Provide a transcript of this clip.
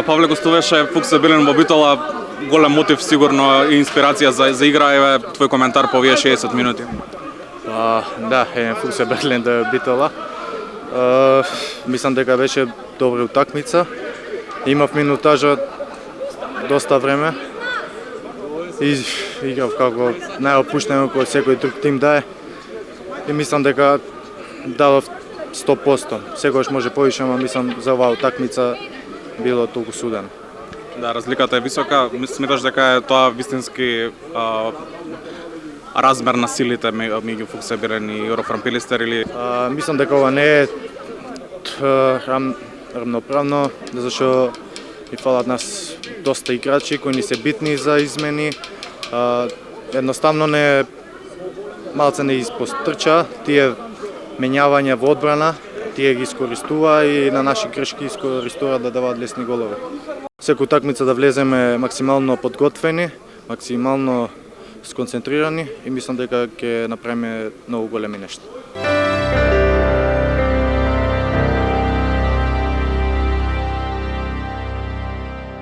Павле гостуваше Фукса Билен во Битола, голем мотив сигурно и инспирација за игра, еве твој коментар по овие 60 минути. Да, Фукса Билен до Битола. Мислам дека беше добра утакмица. Имав минутажа доста време. И играв како најопуштено кој секој друг тим да е. И мислам дека дадов 100%. Секогаш може повише, ама мислам за оваа утакмица било толку судено. Да, разликата е висока. Сметаш дека е тоа вистински размер на силите меѓу Фукса Билен и Еврофрам Пилистер или Мислам дека ова не е рамноправно, зашто и фалат нас доста играчи кои ни се битни за измени. Едноставно малце не испострча тие менјавања во одбрана, тие ги искористува и на наши грешки искористува да даваат лесни голови. Секоја утакмица да влеземе максимално подготвени, максимално сконцентрирани и мислам дека ќе направиме многу големи нешта.